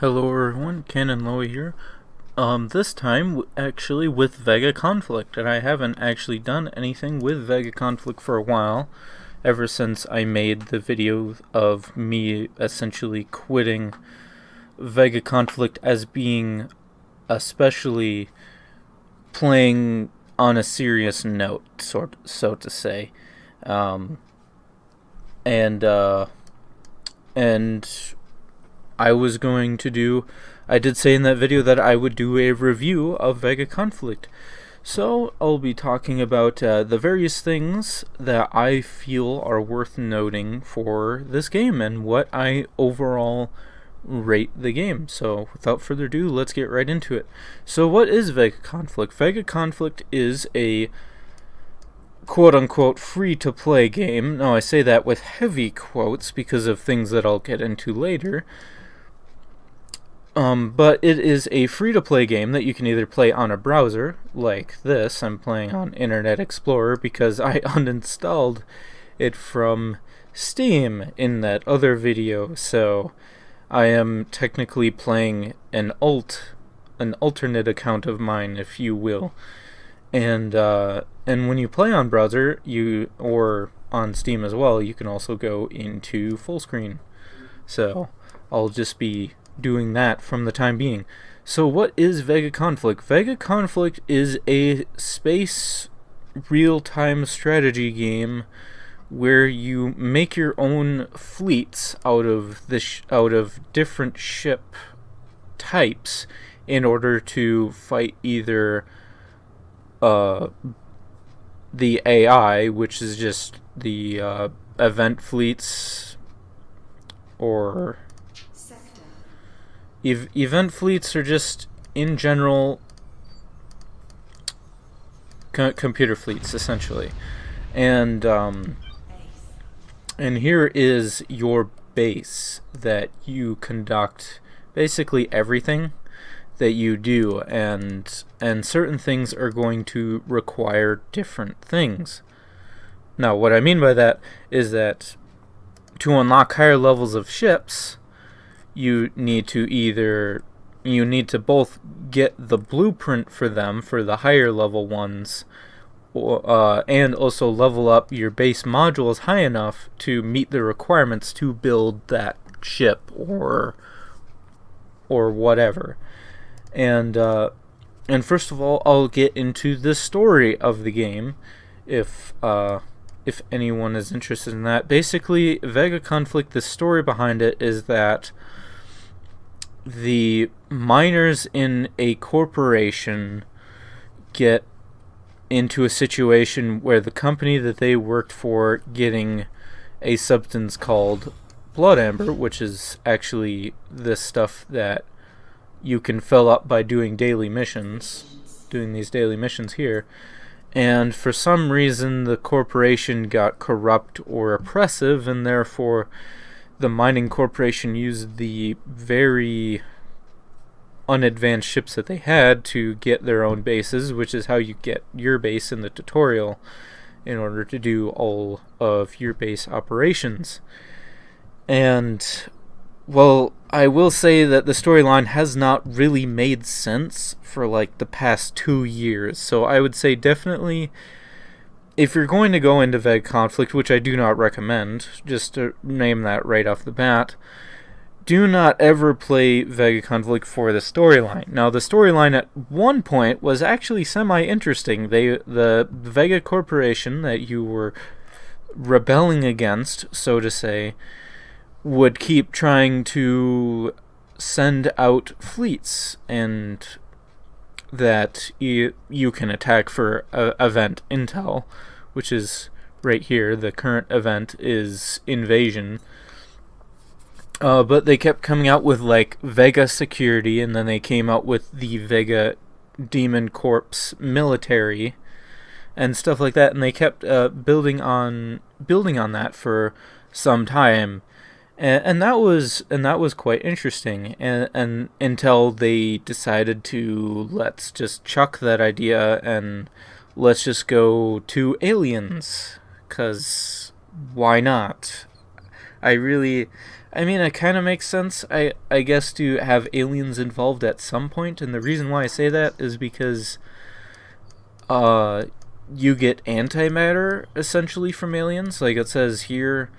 Hello everyone, CANNONLOWY here. This time actually with Vega Conflict, and I haven't actually done anything with Vega Conflict for a while, ever since I made the video of me essentially quitting Vega Conflict as being especially playing on a serious note, so to say. And I did say in that video that I would do a review of Vega Conflict. So I'll be talking about the various things that I feel are worth noting for this game and what I overall rate the game. So without further ado, let's get right into it. So what is Vega Conflict? Vega Conflict is a quote-unquote free-to-play game. Now I say that with heavy quotes because of things that I'll get into later. But it is a free-to-play game that you can either play on a browser, like this. I'm playing on Internet Explorer because I uninstalled it from Steam in that other video, so I am technically playing an alternate account of mine, if you will. And when you play on browser, or on Steam as well, you can also go into full screen. So I'll just be doing that from the time being. So what is Vega Conflict? Vega Conflict is a space real-time strategy game where you make your own fleets out of different ship types in order to fight either the AI, which is just the event fleets, or event fleets are just, in general, computer fleets, essentially. And here is your base that you conduct basically everything that you do, and certain things are going to require different things. Now, what I mean by that is that to unlock higher levels of ships, you need to both get the blueprint for them for the higher level ones, and also level up your base modules high enough to meet the requirements to build that ship or whatever. And first of all, I'll get into the story of the game, if anyone is interested in that. Basically, Vega Conflict, the story behind it is that the miners in a corporation get into a situation where the company that they worked for getting a substance called blood amber, which is actually this stuff that you can fill up by doing these daily missions here. And for some reason, the corporation got corrupt or oppressive, and therefore the mining corporation used the very unadvanced ships that they had to get their own bases, which is how you get your base in the tutorial in order to do all of your base operations. And, well, I will say that the storyline has not really made sense for like the past 2 years, so I would say definitely, if you're going to go into Vega Conflict, which I do not recommend, just to name that right off the bat, do not ever play Vega Conflict for the storyline. Now, the storyline at one point was actually semi-interesting. The Vega Corporation that you were rebelling against, so to say, would keep trying to send out fleets, and that you can attack for event intel, which is right here. The current event is invasion. But they kept coming out with like Vega Security, and then they came out with the Vega Demon Corps military and stuff like that, and they kept building on that for some time. And that was quite interesting, and until they decided to, let's just chuck that idea and let's just go to aliens, 'cause why not? I really I mean, it kind of makes sense, I guess, to have aliens involved at some point, and the reason why I say that is because you get antimatter, essentially, from aliens. Like it says here,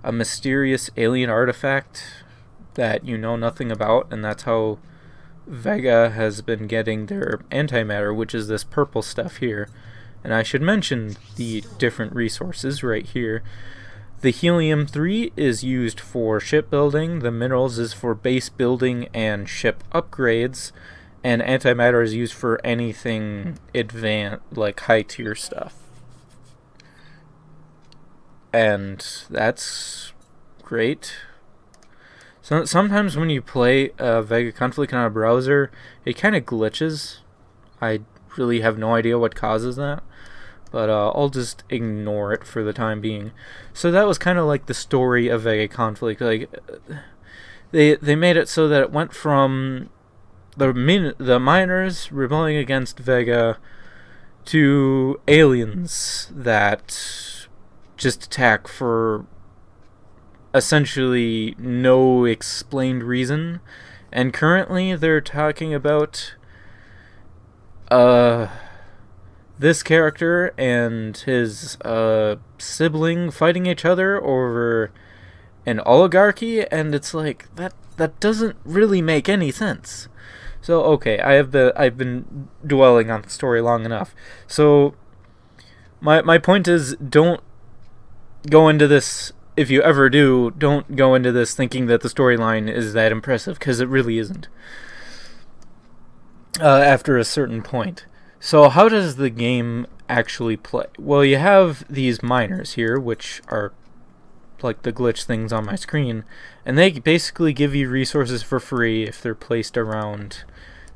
a mysterious alien artifact that you know nothing about, and that's how Vega has been getting their antimatter, which is this purple stuff here. And I should mention the different resources right here. The helium-3 is used for shipbuilding, the minerals is for base building and ship upgrades, and antimatter is used for anything advanced, like high-tier stuff. And that's great. So sometimes when you play Vega Conflict on a browser, it kind of glitches. I really have no idea what causes that, but I'll just ignore it for the time being. So that was kind of like the story of Vega Conflict. Like they made it so that it went from the miners rebelling against Vega to aliens that just attack for essentially no explained reason. And currently they're talking about this character and his sibling fighting each other over an oligarchy, and it's like that doesn't really make any sense. So okay, I've been dwelling on the story long enough. So my point is, don't go into this, if you ever do, don't go into this thinking that the storyline is that impressive, because it really isn't. After a certain point. So how does the game actually play? Well, you have these miners here, which are like the glitch things on my screen, and they basically give you resources for free if they're placed around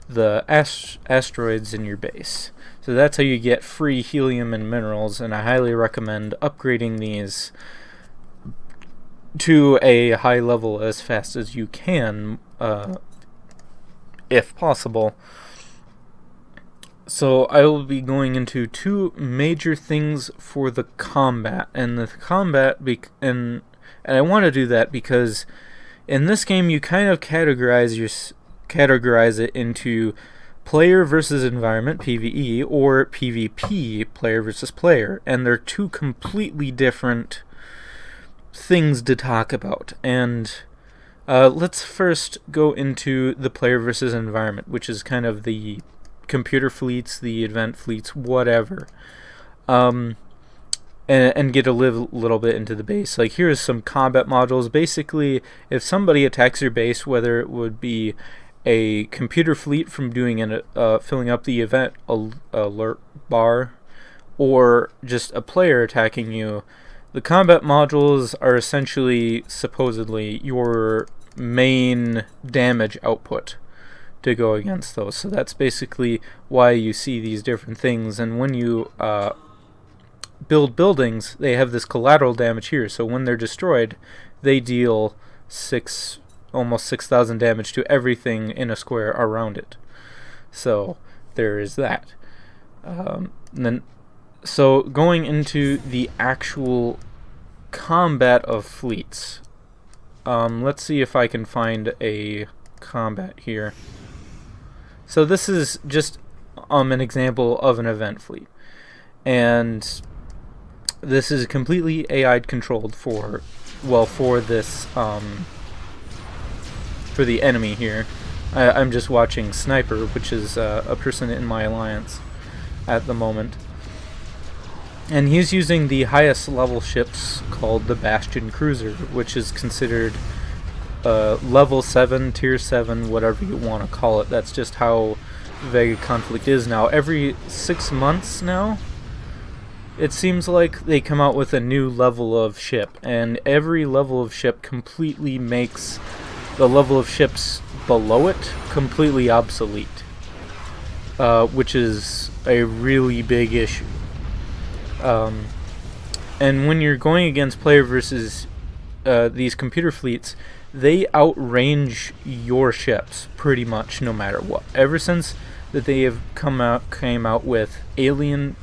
the asteroids in your base. So that's how you get free helium and minerals, and I highly recommend upgrading these to a high level as fast as you can, if possible. So I will be going into two major things for the combat, and the combat and I want to do that because in this game you kind of categorize it into player versus environment, PVE, or PvP, player versus player, and they're two completely different things to talk about. And let's first go into the player versus environment, which is kind of the computer fleets, the event fleets, whatever, and get a little bit into the base. Like, here's some combat modules. Basically, if somebody attacks your base, whether it would be a computer fleet from doing filling up the event alert bar, or just a player attacking you, the combat modules are essentially, supposedly, your main damage output to go against those. So that's basically why you see these different things. And when you build buildings, they have this collateral damage here. So when they're destroyed, they deal almost 6,000 damage to everything in a square around it. So there is that. So going into the actual combat of fleets, let's see if I can find a combat here. So this is just an example of an event fleet, and this is completely AI controlled for this for the enemy here. I'm just watching Sniper, which is a person in my alliance at the moment, and he's using the highest level ships called the Bastion Cruiser, which is considered level 7, tier 7, whatever you want to call it. That's just how Vega Conflict is now. Every 6 months now, it seems like they come out with a new level of ship, and every level of ship completely makes the level of ships below it completely obsolete, which is a really big issue. And when you're going against player versus these computer fleets, they outrange your ships pretty much no matter what. Ever since that they have came out with alien-based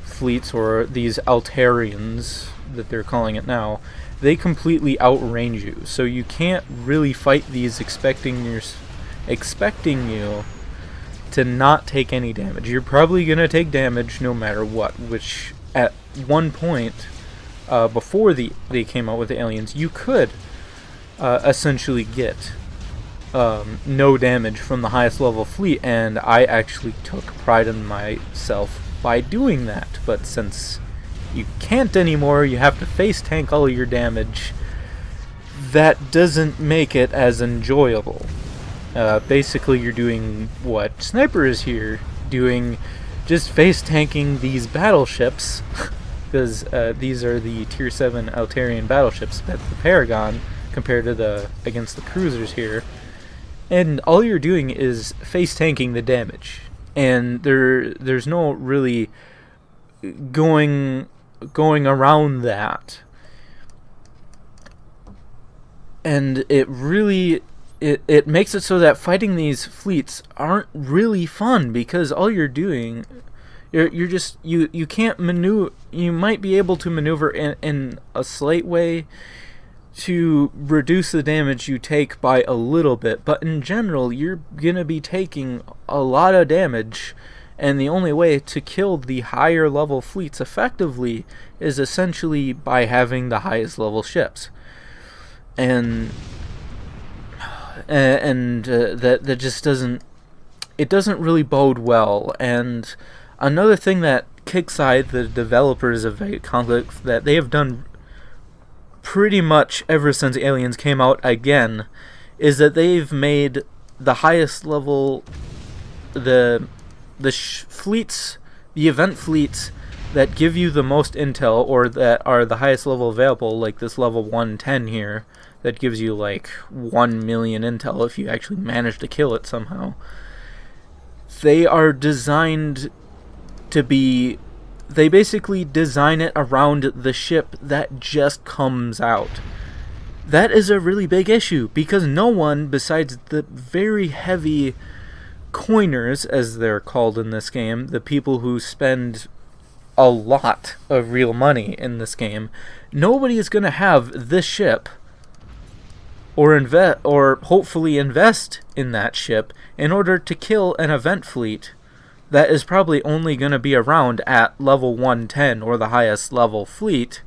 fleets, or these Altarians that they're calling it now, they completely outrange you. So you can't really fight these expecting you to not take any damage. You're probably going to take damage no matter what, which at one point, before they came out with the aliens, you could essentially get no damage from the highest level fleet, and I actually took pride in myself by doing that. But since you can't anymore, you have to face tank all of your damage. That doesn't make it as enjoyable. Basically, you're doing what Sniper is here doing, just face tanking these battleships, because these are the Tier 7 Altarian battleships, the Paragon, compared to against the cruisers here. And all you're doing is face tanking the damage, and there's no really going around that. And it really it makes it so that fighting these fleets aren't really fun, because all you're doing, you can't maneuver. You might be able to maneuver in a slight way to reduce the damage you take by a little bit, but in general you're gonna be taking a lot of damage, and the only way to kill the higher level fleets effectively is essentially by having the highest level ships. And that just doesn't really bode well. And another thing that Kickside, the developers of Vega Conflict, that they have done pretty much ever since Aliens came out again, is that they've made the highest level, fleets, the event fleets that give you the most intel, or that are the highest level available, like this level 110 here, that gives you like 1 million intel if you actually manage to kill it somehow. They are designed to be... They basically design it around the ship that just comes out. That is a really big issue, because no one besides the very heavy coiners, as they're called in this game, the people who spend a lot of real money in this game, nobody is going to have this ship or hopefully invest in that ship in order to kill an event fleet that is probably only going to be around at level 110 or the highest level fleet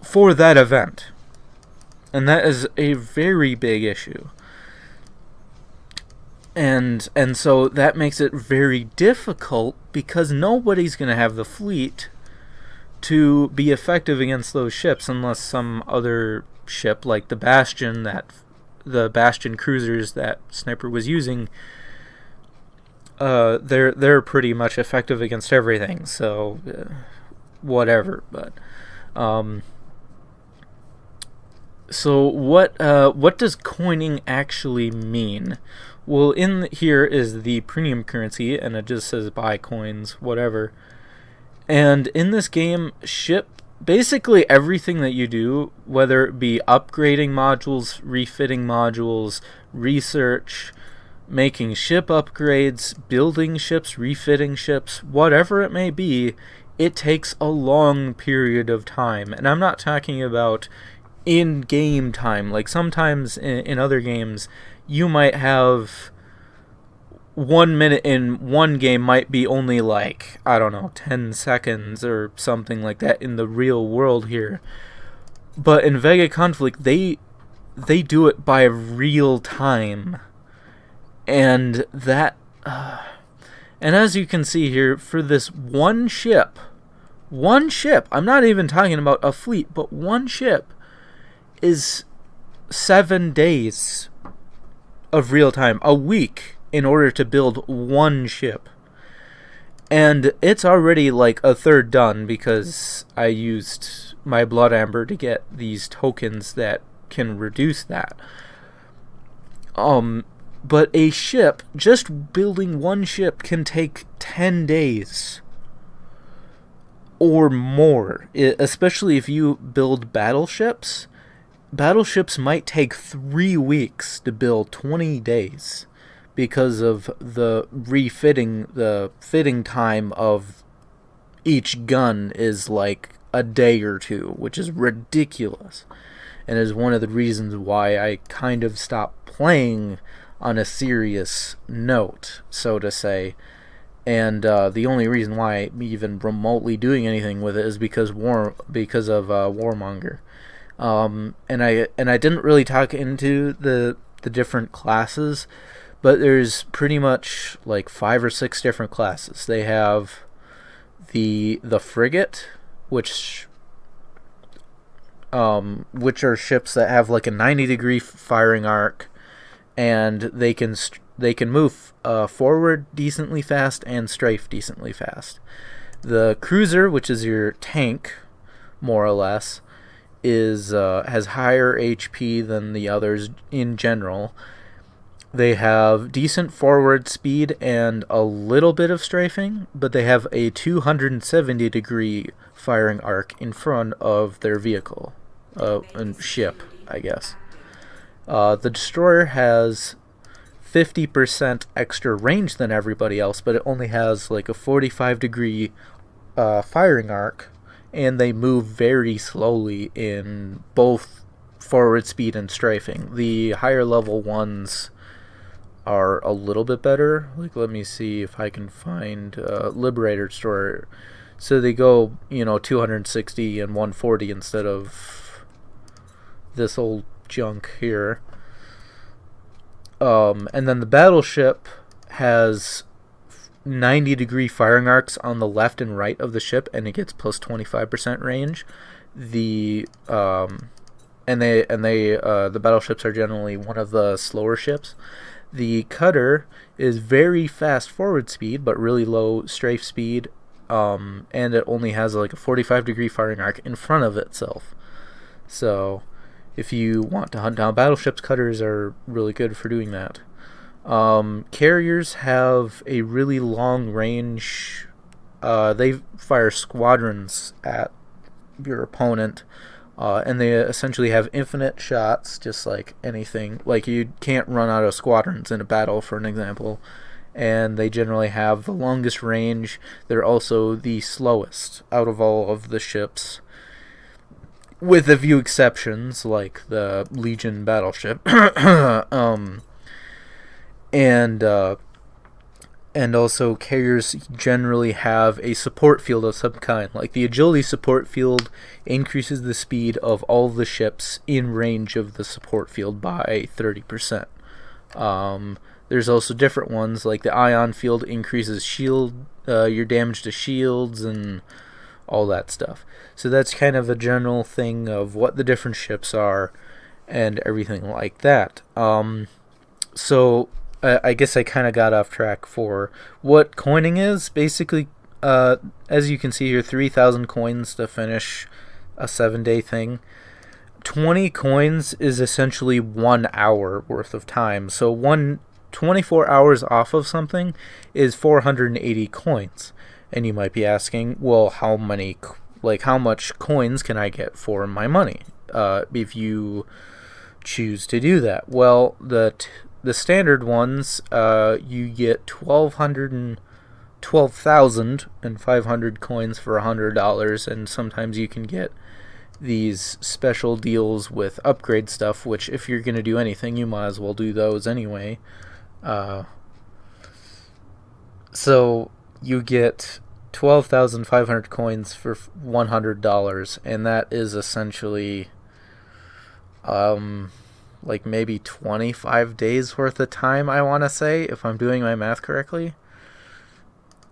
for that event. And that is a very big issue. And so that makes it very difficult, because nobody's going to have the fleet to be effective against those ships unless some other ship, like the Bastion cruisers that Sniper was using, they're pretty much effective against everything. So whatever. But so what does coining actually mean? Well, in here is the premium currency, and it just says buy coins, whatever. And in this game, basically everything that you do, whether it be upgrading modules, refitting modules, research, making ship upgrades, building ships, refitting ships, whatever it may be, it takes a long period of time. And I'm not talking about in-game time. Like sometimes in other games, you might have 1 minute in one game might be only like, I don't know, 10 seconds or something like that in the real world here. But in Vega Conflict, they do it by real time. And that... and as you can see here, for this one ship, I'm not even talking about a fleet, but one ship is 7 days of real time, a week, in order to build one ship. And it's already like a third done, because I used my Blood Amber to get these tokens that can reduce that. But a ship, just building one ship, can take 10 days or more, especially if you build battleships. Battleships might take 3 weeks to build 20 days because of the refitting. The fitting time of each gun is like a day or two, which is ridiculous, and is one of the reasons why I kind of stopped playing on a serious note, so to say. And the only reason why I'm even remotely doing anything with it is because of Warmonger. And I didn't really talk into the different classes, but there's pretty much like 5 or 6 different classes. They have the frigate, which are ships that have like a 90-degree firing arc, and they can move forward decently fast and strafe decently fast. The cruiser, which is your tank, more or less, has higher HP than the others in general. They have decent forward speed and a little bit of strafing, but they have a 270-degree firing arc in front of their vehicle, and ship, I guess. The destroyer has 50% extra range than everybody else, but it only has like a 45-degree firing arc, and they move very slowly in both forward speed and strafing. The higher level ones are a little bit better. Like, let me see if I can find Liberator Destroyer. So they go, 260 and 140 instead of this old junk here. And then the battleship has 90-degree firing arcs on the left and right of the ship, and it gets plus 25% range. The battleships are generally one of the slower ships. The cutter is very fast forward speed, but really low strafe speed, and it only has like a 45-degree firing arc in front of itself. So if you want to hunt down battleships, cutters are really good for doing that. Carriers have a really long range. They fire squadrons at your opponent, and they essentially have infinite shots, just like anything. Like, you can't run out of squadrons in a battle, for an example. And they generally have the longest range. They're also the slowest out of all of the ships, with a few exceptions, like the Legion battleship. And also carriers generally have a support field of some kind. Like, the agility support field increases the speed of all the ships in range of the support field by 30%. There's also different ones, like the ion field increases your damage to shields and all that stuff. So that's kind of a general thing of what the different ships are and everything like that. So I guess I kind of got off track for what coining is. Basically, as you can see here, 3,000 coins to finish a 7-day thing. 20 coins is essentially 1 hour worth of time. So 24 hours off of something is 480 coins. And you might be asking, well, how much coins can I get for my money if you choose to do that? Well, the standard ones, you get 12,500 coins for $100, and sometimes you can get these special deals with upgrade stuff, which if you're going to do anything, you might as well do those anyway. So you get 12,500 coins for $100, and that is essentially like maybe 25 days worth of time, I want to say, if I'm doing my math correctly.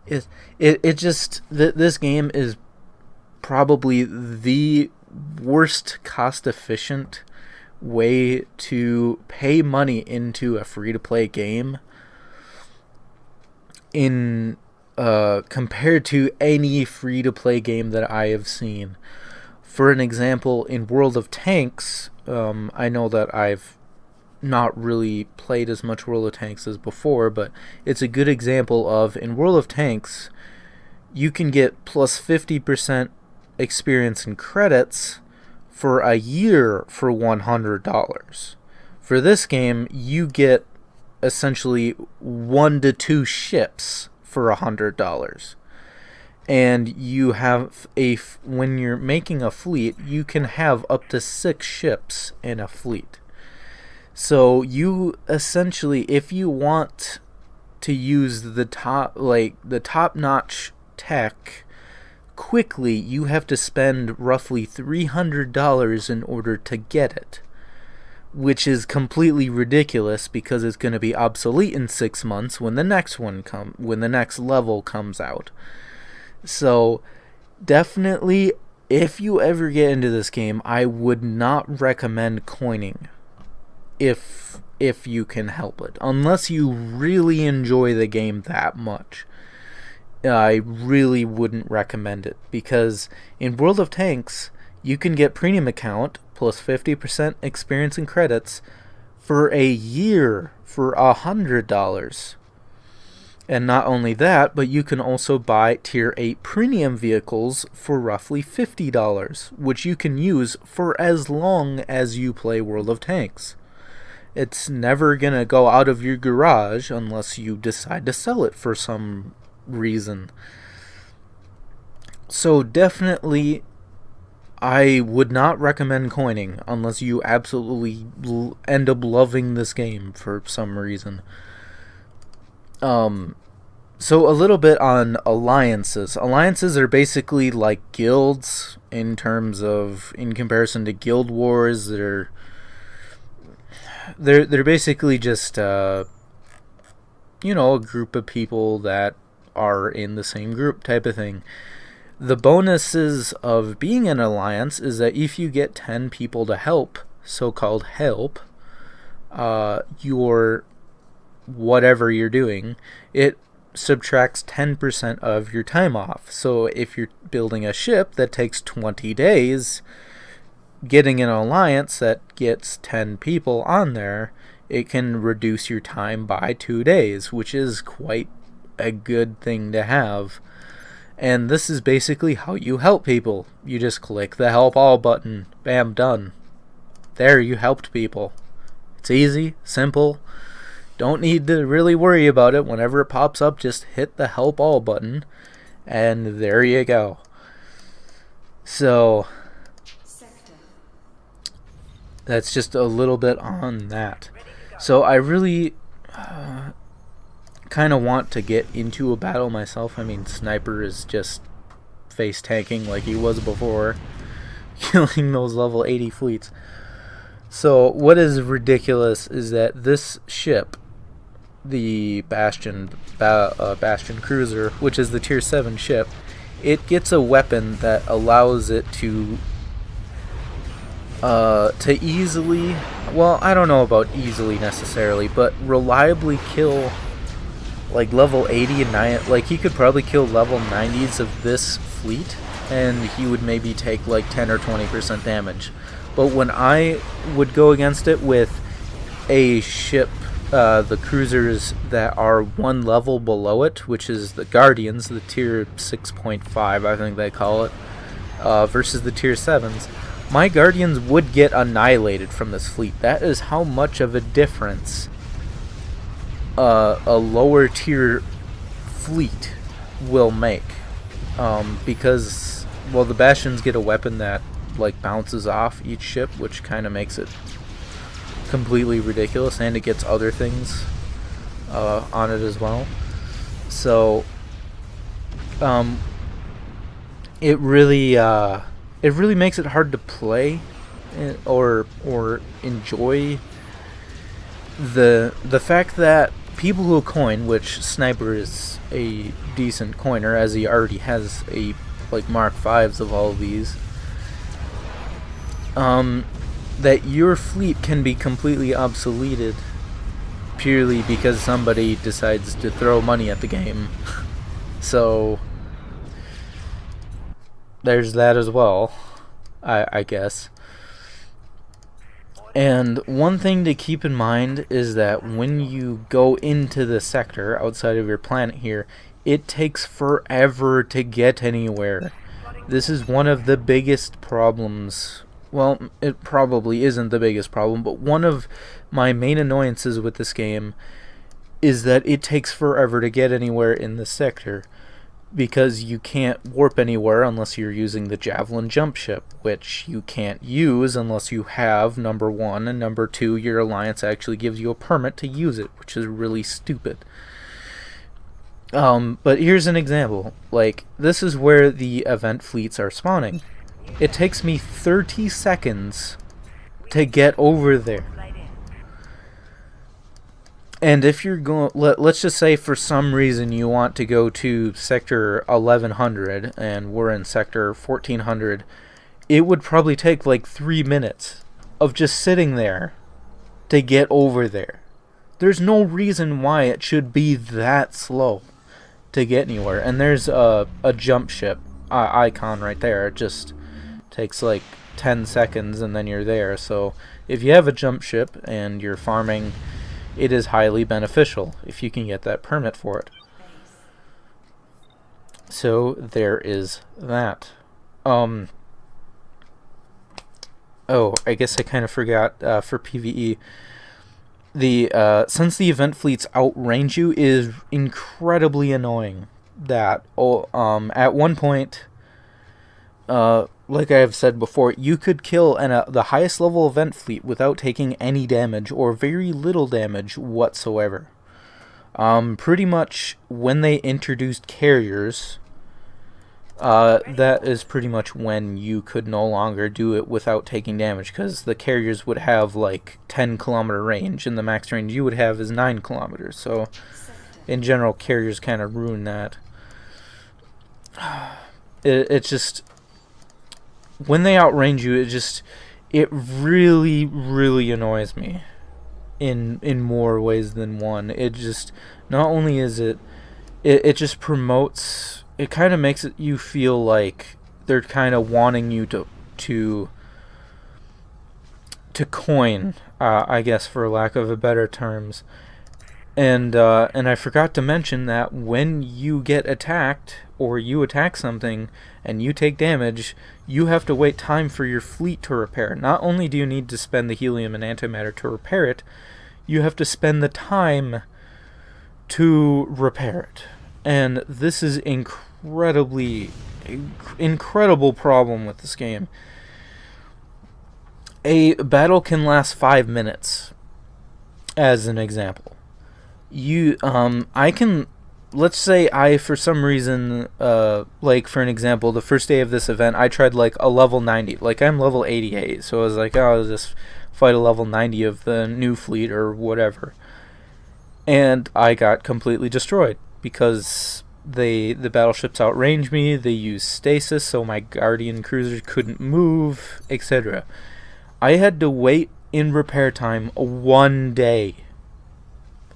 This game is probably the worst cost efficient way to pay money into a free-to-play game in compared to any free-to-play game that I have seen. For an example, in World of Tanks, I know that I've not really played as much World of Tanks as before, but it's a good example of, in World of Tanks, you can get plus 50% experience and credits for a year for $100. For this game, you get essentially 1 to 2 ships for $100. and you have when you're making a fleet, you can have up to 6 ships in a fleet. So you essentially, if you want to use the top-notch tech quickly, you have to spend roughly $300 in order to get it, which is completely ridiculous because it's going to be obsolete in 6 months when the next level comes out. So definitely, if you ever get into this game, I would not recommend coining if you can help it, unless you really enjoy the game that much. I really wouldn't recommend it, because in World of Tanks, you can get premium account plus 50% experience and credits for a year for $100. And not only that, but you can also buy Tier 8 premium vehicles for roughly $50, which you can use for as long as you play World of Tanks. It's never going to go out of your garage unless you decide to sell it for some reason. So definitely, I would not recommend coining unless you absolutely end up loving this game for some reason. So a little bit on alliances. Alliances are basically like guilds in comparison to guild wars. They're basically just a group of people that are in the same group type of thing. The bonuses of being an alliance is that if you get 10 people to help, so-called help, your whatever you're doing, it subtracts 10% of your time off. So if you're building a ship that takes 20 days, getting an alliance that gets 10 people on there, it can reduce your time by 2 days, which is quite a good thing to have. And this is basically how you help people. You just click the help all button. Bam, done. There, you helped people. It's easy, simple. Don't need to really worry about it. Whenever it pops up, just hit the help all button, and there you go. So that's just a little bit on that. So I really kind of want to get into a battle myself. I mean, Sniper is just face tanking like he was before, killing those level 80 fleets. So what is ridiculous is that this ship, the Bastion Cruiser, which is the Tier 7 ship, it gets a weapon that allows it to easily, well, I don't know about easily necessarily, but reliably kill like level 80 and 9. Like, he could probably kill level 90s of this fleet, and he would maybe take like 10 or 20% damage. But when I would go against it with a ship, the cruisers that are one level below it, which is the Guardians, the tier 6.5, I think they call it, versus the tier 7s, my Guardians would get annihilated from this fleet. That is how much of a difference a lower tier fleet will make. Because, well, the Bastions get a weapon that like bounces off each ship, which kind of makes it completely ridiculous, and it gets other things on it as well. So it really makes it hard to play or enjoy the fact that people who coin, which Sniper is a decent coiner, as he already has a like Mark 5s of all of these, that your fleet can be completely obsoleted purely because somebody decides to throw money at the game. So there's that as well, I guess. And one thing to keep in mind is that when you go into the sector outside of your planet here, it takes forever to get anywhere. This is one of the biggest problems. Well, it probably isn't the biggest problem, but one of my main annoyances with this game is that it takes forever to get anywhere in the sector. because you can't warp anywhere unless you're using the Javelin jump ship, which you can't use unless you have, number one, and number two, your alliance actually gives you a permit to use it, which is really stupid. But here's an example. Like, this is where the event fleets are spawning. It takes me 30 seconds to get over there. And if you're going, let's just say for some reason you want to go to sector 1100 and we're in sector 1400, it would probably take like 3 minutes of just sitting there to get over there. There's no reason why it should be that slow to get anywhere. And there's a jump ship icon right there. It just takes like 10 seconds and then you're there. So if you have a jump ship and you're farming, it is highly beneficial if you can get that permit for it. So there is that. Oh, I guess I kind of forgot for PVE. Since the event fleets outrange you, is incredibly annoying. That at one point, like I have said before, you could kill the highest level event fleet without taking any damage or very little damage whatsoever. Pretty much when they introduced carriers, that is pretty much when you could no longer do it without taking damage, because the carriers would have like 10-kilometer range and the max range you would have is 9 kilometers. So in general, carriers kind of ruin that. It's just, when they outrange you, it really, really annoys me in more ways than one. It just, not only is it just promotes, it kind of makes you feel like they're kind of wanting you to coin, I guess, for lack of a better terms. And I forgot to mention that when you get attacked or you attack something and you take damage, you have to wait time for your fleet to repair. Not only do you need to spend the helium and antimatter to repair it, you have to spend the time to repair it. And this is incredible problem with this game. A battle can last 5 minutes, as an example. Let's say I, for some reason, like for an example, the first day of this event, I tried like a level 90. Like, I'm level 88, so I was like, oh, I'll just fight a level 90 of the new fleet or whatever. And I got completely destroyed because the battleships outranged me, they used stasis, so my Guardian cruisers couldn't move, etc. I had to wait in repair time 1 day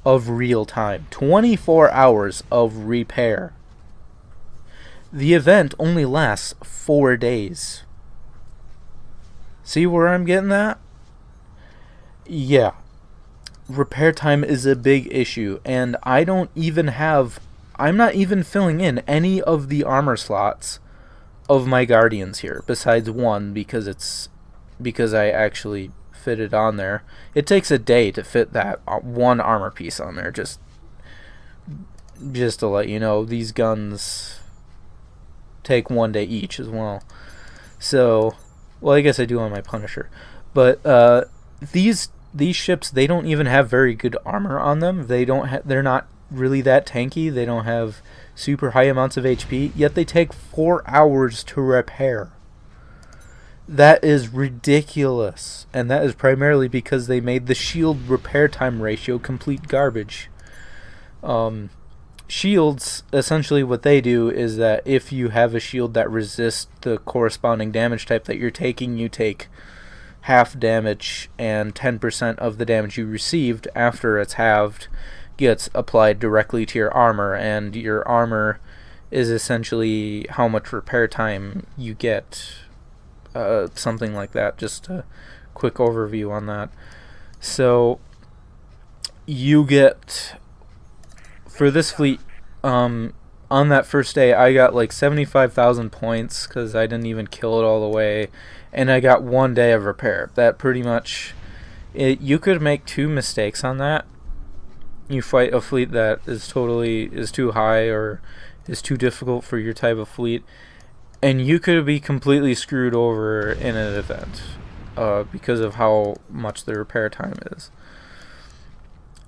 of real time. 24 hours of repair. The event only lasts 4 days. See where I'm getting at? Yeah. Repair time is a big issue, and I'm not even filling in any of the armor slots of my Guardians here, besides one, because I actually fit it on there. It takes a day to fit that one armor piece on there, just to let you know. These guns take 1 day each as well. So, well, I guess I do on my Punisher, but these ships, they don't even have very good armor on them. They're not really that tanky. They don't have super high amounts of HP, yet they take 4 hours to repair. That is ridiculous, and that is primarily because they made the shield repair time ratio complete garbage. Shields, essentially what they do is that if you have a shield that resists the corresponding damage type that you're taking, you take half damage, and 10% of the damage you received after it's halved gets applied directly to your armor, and your armor is essentially how much repair time you get. Something like that. Just a quick overview on that. So you get, for this fleet, on that first day I got like 75,000 points because I didn't even kill it all the way, and I got 1 day of repair. That pretty much, you could make 2 mistakes on that. You fight a fleet that is too high, or is too difficult for your type of fleet, and you could be completely screwed over in an event because of how much the repair time is.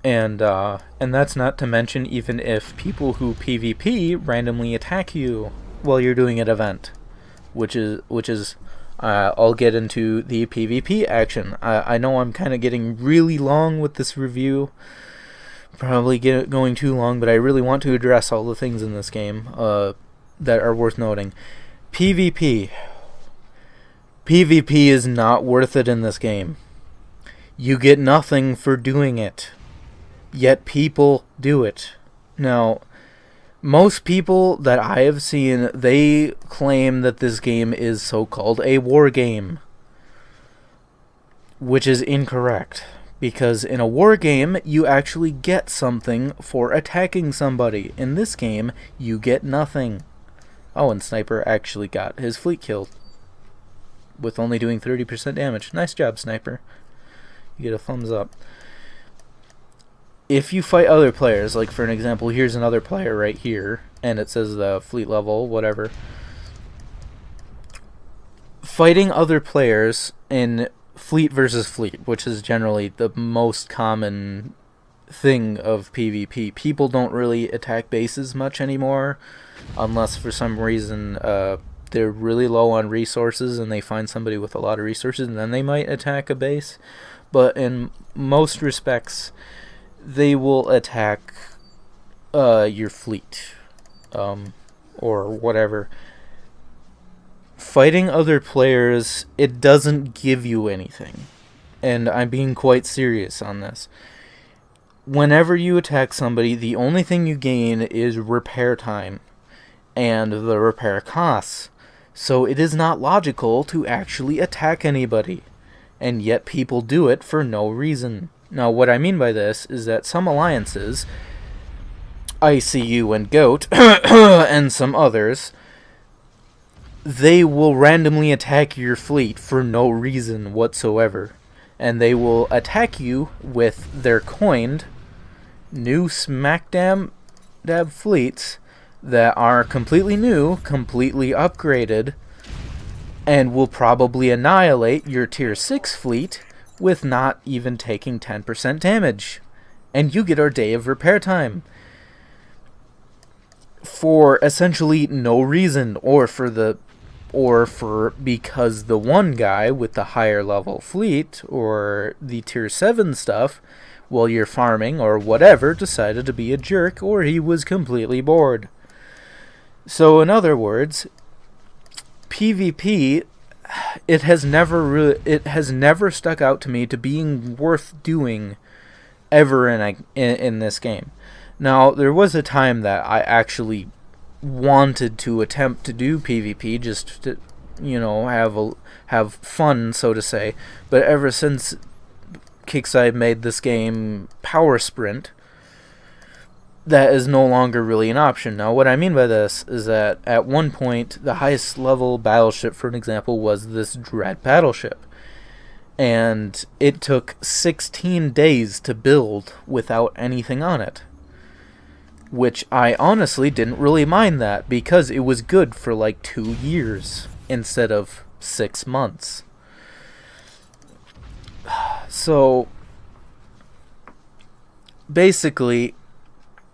And that's not to mention even if people who PvP randomly attack you while you're doing an event, which is I'll get into the PvP action. I know I'm kind of getting really long with this review, probably going too long, but I really want to address all the things in this game that are worth noting. PvP is not worth it in this game. You get nothing for doing it, yet people do it. Now, most people that I have seen, they claim that this game is so-called a war game, which is incorrect, because in a war game, you actually get something for attacking somebody. In this game, you get nothing. Oh, and Sniper actually got his fleet killed with only doing 30% damage. Nice job, Sniper. You get a thumbs up. If you fight other players, like for an example, here's another player right here, and it says the fleet level, whatever. Fighting other players in fleet versus fleet, which is generally the most common thing of PvP. People don't really attack bases much anymore, unless for some reason they're really low on resources and they find somebody with a lot of resources, and then they might attack a base. But in most respects, they will attack your fleet or whatever. Fighting other players, it doesn't give you anything, and I'm being quite serious on this. Whenever you attack somebody, the only thing you gain is repair time and the repair costs. So it is not logical to actually attack anybody, and yet people do it for no reason. Now, what I mean by this is that some alliances, ICU and GOAT, and some others, they will randomly attack your fleet for no reason whatsoever. And they will attack you with their coined new smack dab fleets that are completely new, completely upgraded, and will probably annihilate your tier 6 fleet with not even taking 10% damage. And you get our day of repair time for essentially no reason, or because the one guy with the higher level fleet or the tier 7 stuff while you're farming or whatever decided to be a jerk, or he was completely bored. So in other words, PvP, it has never stuck out to me to being worth doing ever in this game. Now, there was a time that I actually wanted to attempt to do PvP just to, have fun, so to say. But ever since Kickside made this game Power Sprint, that is no longer really an option. Now, what I mean by this is that at one point, the highest level battleship, for an example, was this Dread battleship. And it took 16 days to build without anything on it. Which I honestly didn't really mind that, because it was good for like 2 years instead of 6 months. So, basically,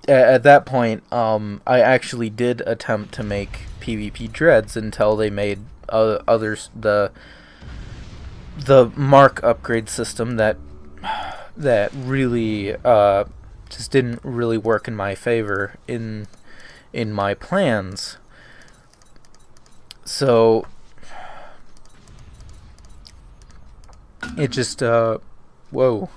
at that point, I actually did attempt to make PvP dreads until they made others the mark upgrade system that really just didn't really work in my favor in my plans. So it just whoa.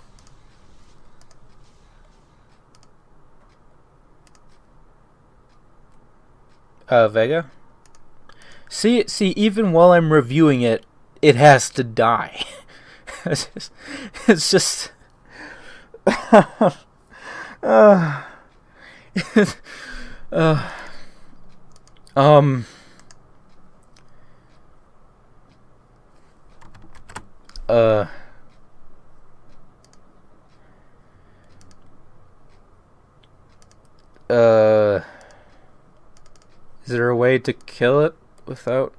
Vega? See, even while I'm reviewing it, it has to die. It's just uh, way to kill it without...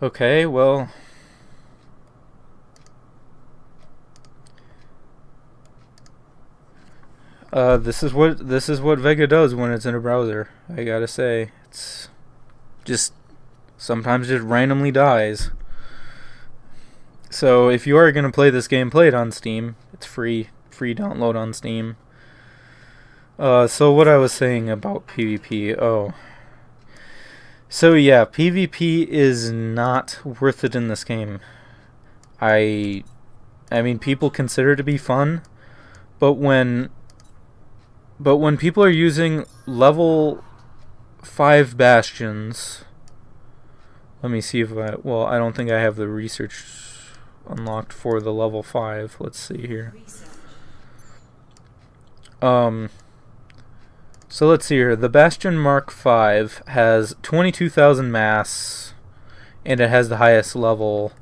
Okay, well... this is what Vega does when it's in a browser. I gotta say, it's just sometimes just randomly dies. So if you are gonna play this game, play it on Steam. It's free download on Steam. So what I was saying about PvP. Oh, so yeah, PvP is not worth it in this game. I mean, people consider it to be fun, but when people are using level 5 bastions, let me see if I don't think I have the research unlocked for the level 5. Let's see here. So let's see here. The Bastion Mark 5 has 22,000 mass, and it has the highest level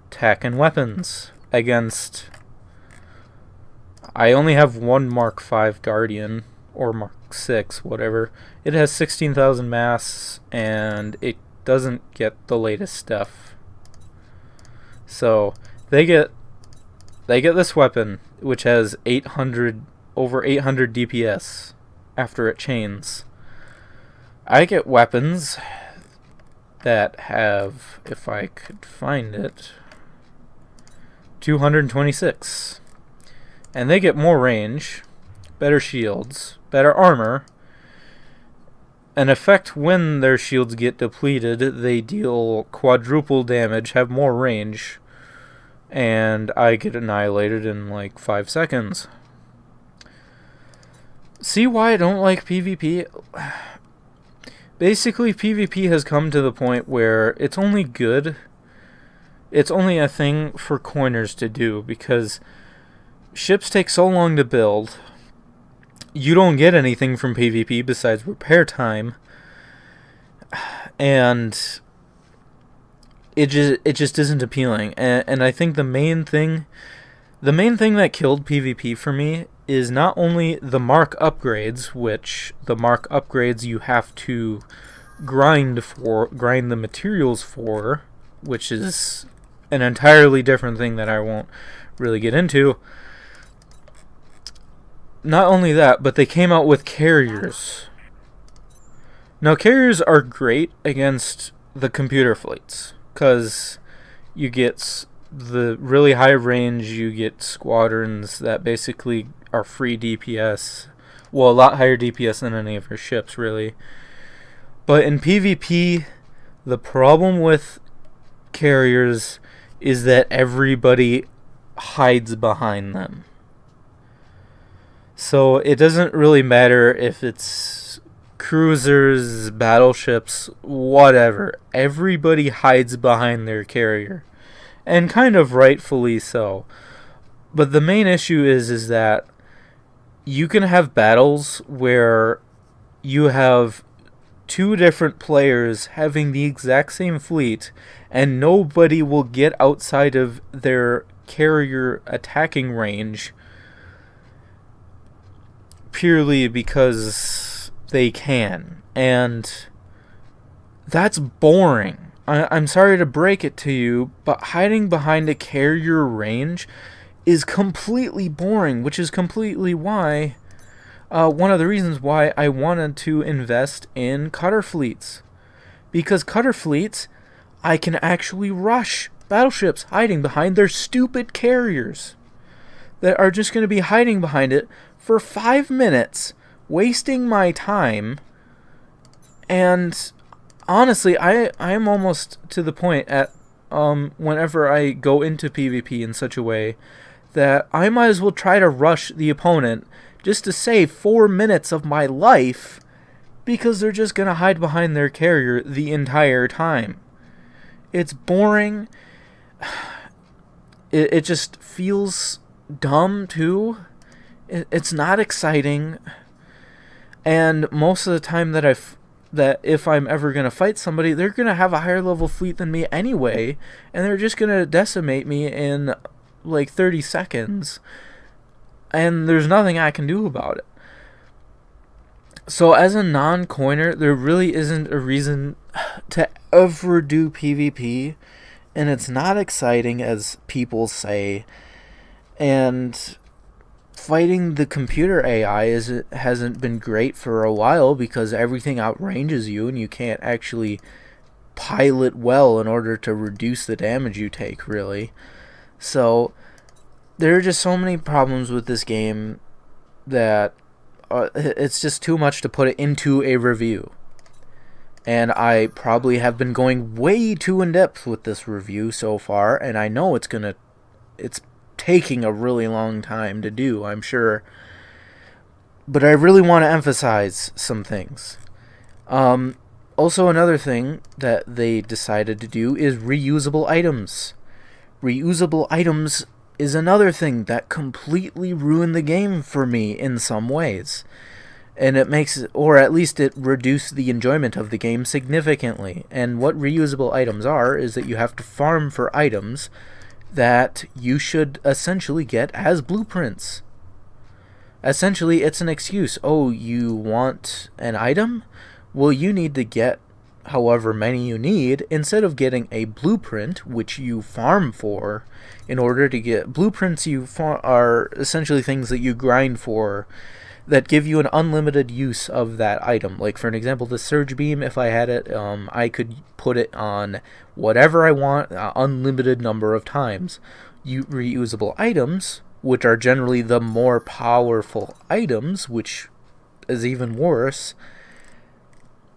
tech and weapons against... I only have one Mark 5 Guardian, or Mark 6, whatever. It has 16,000 mass, and it doesn't get the latest stuff. So they get this weapon, which has over 800 DPS after it chains. I get weapons that have, if I could find it, 226. And they get more range, better shields, better armor. An effect when their shields get depleted, they deal quadruple damage, have more range, and I get annihilated in like 5 seconds. See why I don't like PvP? Basically, PvP has come to the point where it's only good. It's only a thing for coiners to do, because ships take so long to build. You don't get anything from PvP besides repair time. And it just isn't appealing. And I think the main thing that killed PvP for me is not only the mark upgrades, which the mark upgrades you have to grind the materials for, which is an entirely different thing that I won't really get into. Not only that, but they came out with carriers. Now, carriers are great against the computer fleets, because you get the really high range, you get squadrons that basically are free DPS. Well, a lot higher DPS than any of our ships, really. But in PvP, the problem with carriers is that everybody hides behind them. So it doesn't really matter if it's cruisers, battleships, whatever. Everybody hides behind their carrier. And kind of rightfully so. But the main issue is that you can have battles where you have 2 different players having the exact same fleet, and nobody will get outside of their carrier attacking range purely because they can. And that's boring. I'm sorry to break it to you, but hiding behind a carrier range is completely boring, which is completely why, one of the reasons why I wanted to invest in cutter fleets. Because cutter fleets, I can actually rush battleships hiding behind their stupid carriers that are just going to be hiding behind it for 5 minutes, wasting my time. And honestly, I am almost to the point at whenever I go into PvP in such a way that I might as well try to rush the opponent just to save 4 minutes of my life, because they're just going to hide behind their carrier the entire time. It's boring. It just feels dumb, too. It's not exciting. And most of the time that that if I'm ever going to fight somebody, they're going to have a higher level fleet than me anyway, and they're just going to decimate me in like 30 seconds, and there's nothing I can do about it. So as a non-coiner, there really isn't a reason to ever do PvP, and it's not exciting as people say, and fighting the computer AI hasn't been great for a while because everything outranges you and you can't actually pilot well in order to reduce the damage you take, really. So there are just so many problems with this game that it's just too much to put it into a review. And I probably have been going way too in depth with this review so far, and I know it's taking a really long time to do, I'm sure. But I really want to emphasize some things. Also, another thing that they decided to do is reusable items. Reusable items is another thing that completely ruined the game for me in some ways. And it makes, or at least it reduced the enjoyment of the game significantly. And what reusable items are is that you have to farm for items that you should essentially get as blueprints. Essentially, it's an excuse. Oh, you want an item? Well, you need to get however many you need, instead of getting a blueprint, which you farm for. In order to get blueprints, are essentially things that you grind for that give you an unlimited use of that item. Like, for an example, the surge beam, if I had it, I could put it on whatever I want, unlimited number of times. Reusable items, which are generally the more powerful items, which is even worse,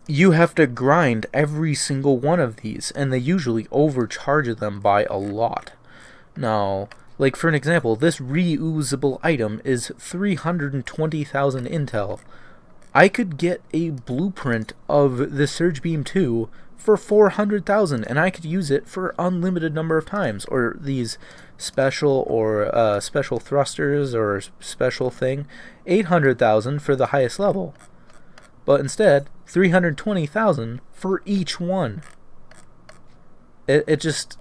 you have to grind every single one of these, and they usually overcharge them by a lot. Now, like for an example, this reusable item is 320,000 intel. I could get a blueprint of the Surge Beam 2 for 400,000, and I could use it for unlimited number of times. Or these special thrusters or special thing, 800,000 for the highest level. But instead, 320,000 for each one. It just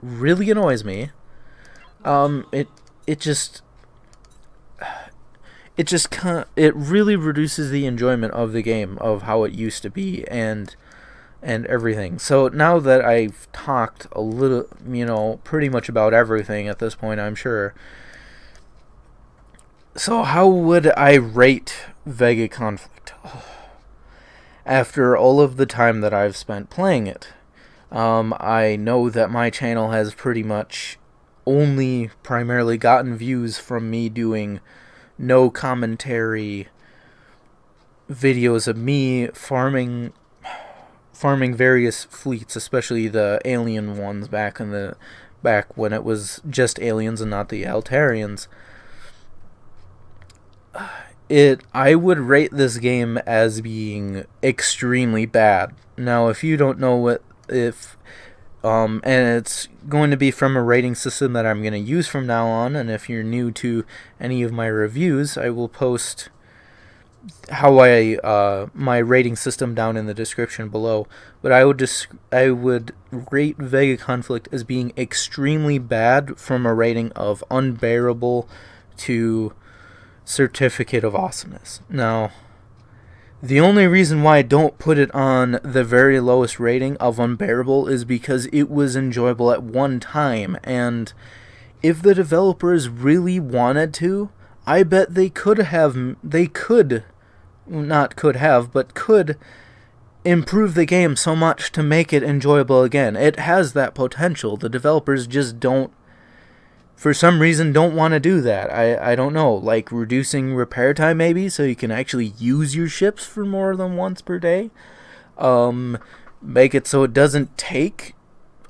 really annoys me. It really reduces the enjoyment of the game, of how it used to be, and everything. So now that I've talked a little, pretty much about everything at this point, I'm sure. So how would I rate Vega Conflict after all of the time that I've spent playing it? I know that my channel has pretty much only primarily gotten views from me doing no commentary videos of me farming various fleets, especially the alien ones back when it was just aliens and not the Altarians. I would rate this game as being extremely bad. Now, if you don't know and it's going to be from a rating system that I'm going to use from now on, and if you're new to any of my reviews, I will post how my rating system down in the description below. But I would rate Vega Conflict as being extremely bad from a rating of Unbearable to Certificate of Awesomeness. Now, the only reason why I don't put it on the very lowest rating of Unbearable is because it was enjoyable at one time, and if the developers really wanted to, I bet they could improve the game so much to make it enjoyable again. It has that potential. The developers just for some reason don't want to do that. I don't know, like reducing repair time maybe, so you can actually use your ships for more than once per day. Make it so it doesn't take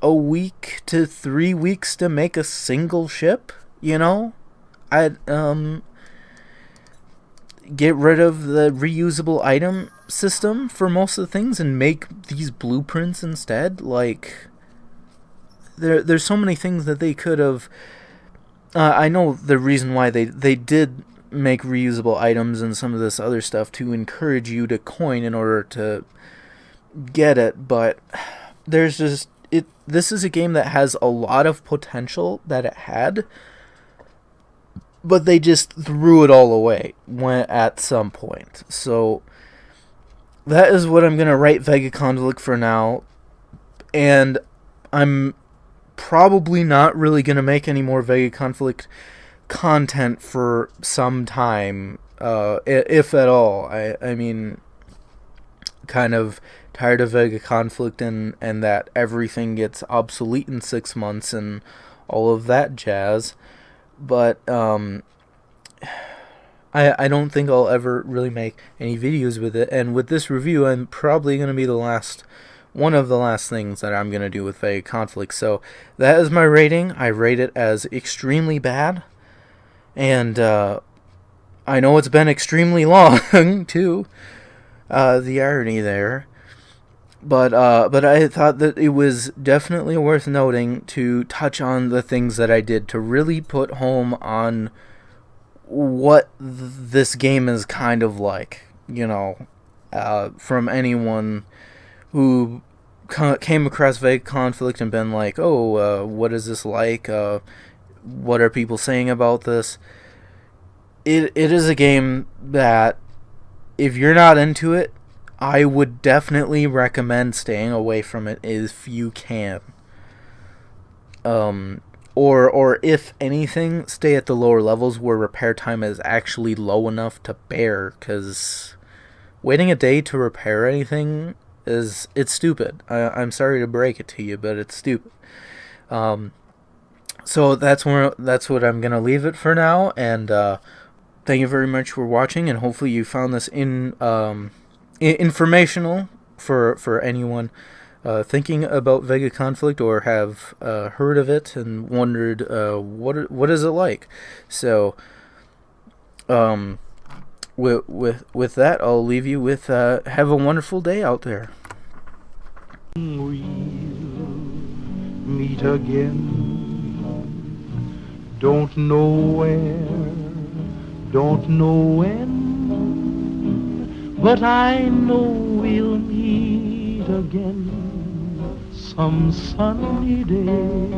a week to 3 weeks to make a single ship, get rid of the reusable item system for most of the things and make these blueprints instead. Like, there's so many things that they could have. I know the reason why they did make reusable items and some of this other stuff to encourage you to coin in order to get it, but there's just this is a game that has a lot of potential that it had, but they just threw it all away at some point. So that is what I'm going to rate Vega Conflict for now, and I'm probably not really going to make any more Vega Conflict content for some time, if at all. I mean, kind of tired of Vega Conflict and that everything gets obsolete in 6 months and all of that jazz. But I don't think I'll ever really make any videos with it. And with this review, I'm probably going to be one of the last things that I'm going to do with Vega Conflict. So that is my rating. I rate it as extremely bad. And I know it's been extremely long, too. The irony there. But I thought that it was definitely worth noting to touch on the things that I did to really put home on what this game is kind of like, from anyone who came across Vega Conflict and been like, what is this like? What are people saying about this? It is a game that, if you're not into it, I would definitely recommend staying away from it if you can. Or if anything, stay at the lower levels where repair time is actually low enough to bear, because waiting a day to repair anything it's stupid. I'm sorry to break it to you, but it's stupid. So that's what I'm gonna leave it for now, and thank you very much for watching, and hopefully you found this informational for anyone thinking about Vega Conflict or have heard of it and wondered what is it like. So with that, I'll leave you with have a wonderful day out there. We'll meet again. Don't know where, don't know when, but I know we'll meet again some sunny day.